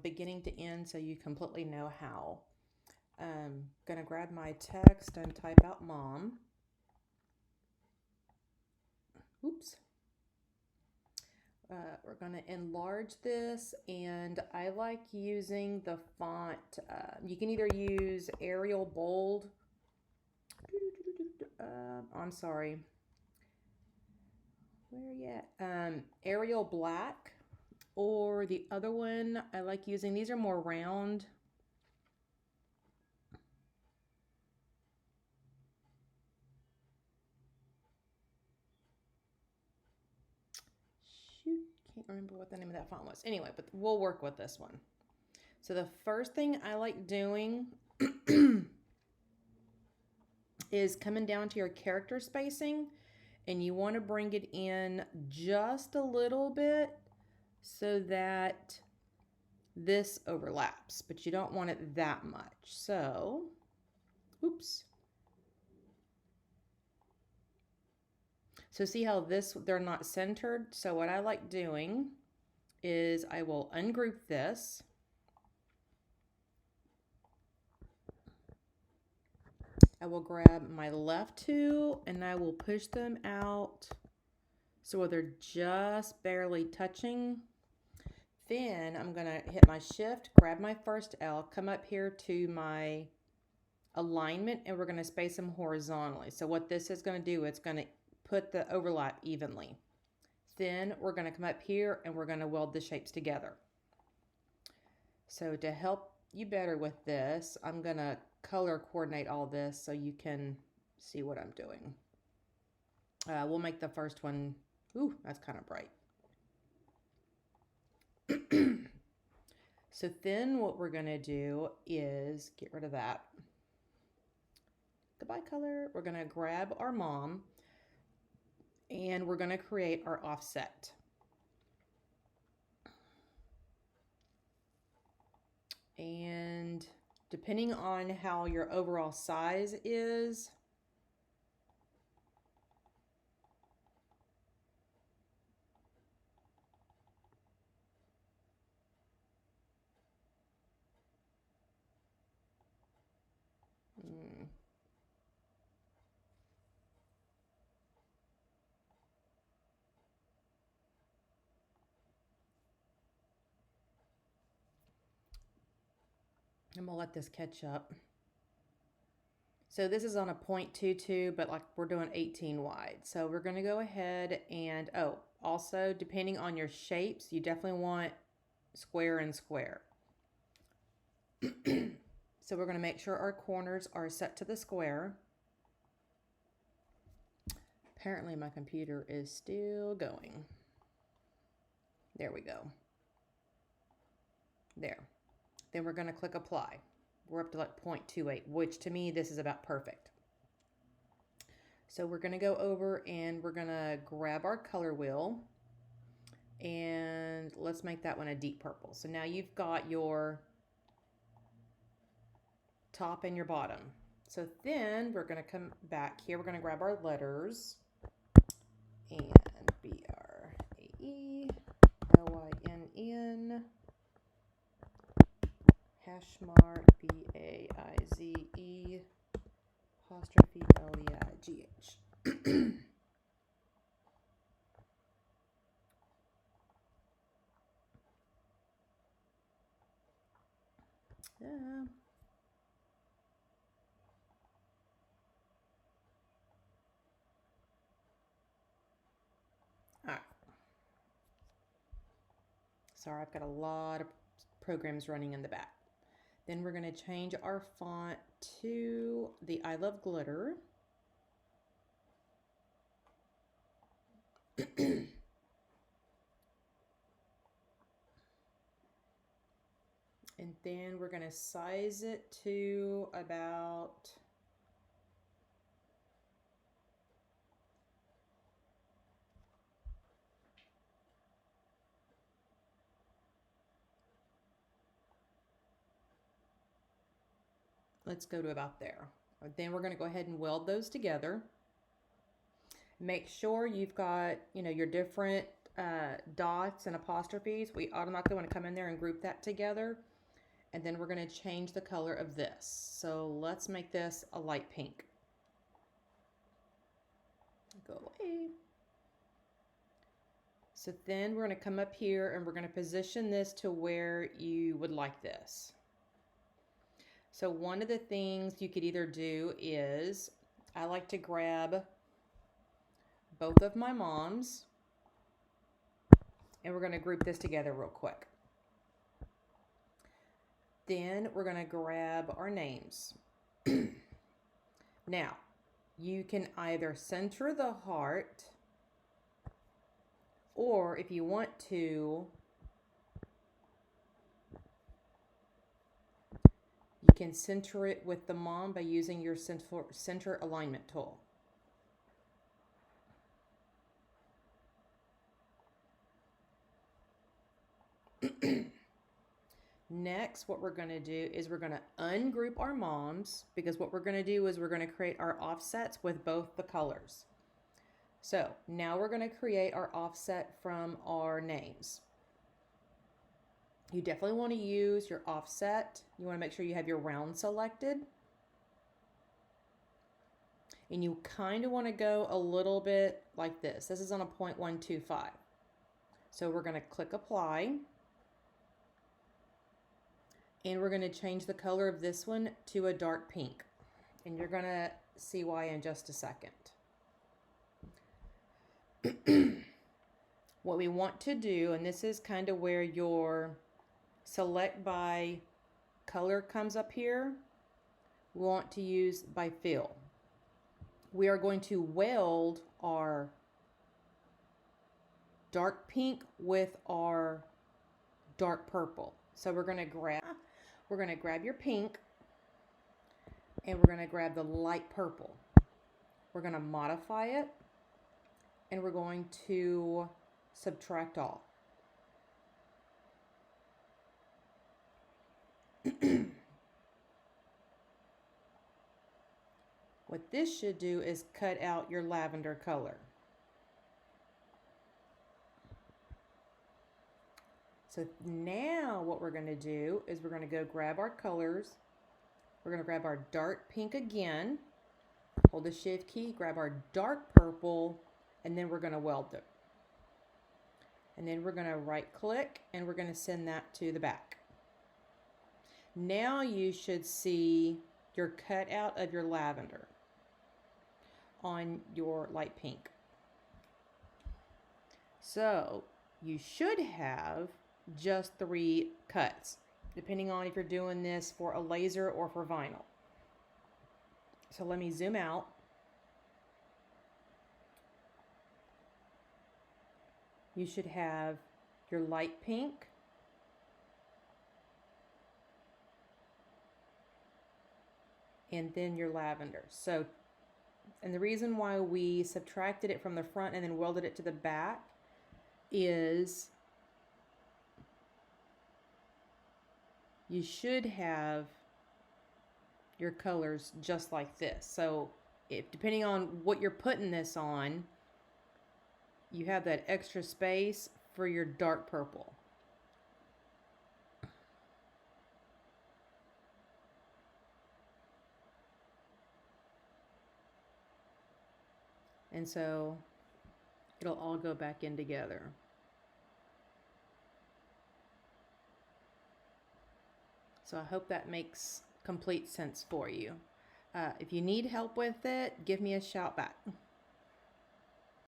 beginning to end so you completely know how. Gonna grab my text and type out mom. Oops. We're going to enlarge this, and I like using the font. You can either use Arial Bold. I'm sorry. Where yet? Arial Black, or the other one I like using. These are more round. Shoot, can't remember what the name of that font was. Anyway, but we'll work with this one. So the first thing I like doing is coming down to your character spacing, and you want to bring it in just a little bit so that this overlaps, but you don't want it that much. So, oops. So see how they're not centered? So what I like doing is I will ungroup this. I will grab my left two and I will push them out so they're just barely touching. Then I'm going to hit my shift, grab my first L, come up here to my alignment, and we're going to space them horizontally. So what this is going to do, it's going to put the overlap evenly. Then we're going to come up here and we're going to weld the shapes together. So to help you better with this, I'm going to color coordinate all this so you can see what I'm doing. We'll make the first one, ooh, that's kind of bright. So then what we're going to do is get rid of that. Goodbye color. We're going to grab our mom and we're going to create our offset. And depending on how your overall size is, I'm gonna let this catch up. So this is on a 0.22, but like we're doing 18 wide. So we're gonna go ahead and, also depending on your shapes, you definitely want square and square. So we're gonna make sure our corners are set to the square. Apparently my computer is still going. There we go. There. Then we're going to click apply. We're up to like 0.28, which to me, this is about perfect. So we're going to go over and we're going to grab our color wheel and let's make that one a deep purple. So now you've got your top and your bottom. So then we're going to come back here. We're going to grab our letters and BRAELYNN # BAIZE apostrophe LEIGH. Yeah. All right. Sorry, I've got a lot of programs running in the back. Then we're going to change our font to the I Love Glitter. And then we're going to size it to about let's go to about there. Then we're going to go ahead and weld those together. Make sure you've got, your different dots and apostrophes, we automatically want to come in there and group that together. And then we're going to change the color of this. So let's make this a light pink. Go away. So then we're going to come up here and we're going to position this to where you would like this. So one of the things you could either do is, I like to grab both of my moms and we're going to group this together real quick. Then we're going to grab our names. Now, you can either center the heart, or if you want to, you can center it with the mom by using your center alignment tool. Next, what we're going to do is we're going to ungroup our moms, because what we're going to do is we're going to create our offsets with both the colors. So now we're going to create our offset from our names. You definitely want to use your offset. You want to make sure you have your round selected. And you kind of want to go a little bit like this. This is on a 0.125. So we're going to click apply. And we're going to change the color of this one to a dark pink. And you're going to see why in just a second. What we want to do, and this is kind of where your select by color comes up here, we want to use by fill. We are going to weld our dark pink with our dark purple. So we're going to grab your pink and we're going to grab the light purple. We're going to modify it and we're going to subtract all. What this should do is cut out your lavender color. So now what we're going to do is we're going to go grab our colors. We're going to grab our dark pink again, hold the shift key, grab our dark purple, and then we're going to weld them. And then we're going to right click and we're going to send that to the back. Now you should see your cutout of your lavender on your light pink. So you should have just 3 cuts, depending on if you're doing this for a laser or for vinyl. So let me zoom out. You should have your light pink, and then your lavender. So, and the reason why we subtracted it from the front and then welded it to the back is you should have your colors just like this. So if, depending on what you're putting this on, you have that extra space for your dark purple. And so it'll all go back in together. So I hope that makes complete sense for you. If you need help with it, give me a shout back.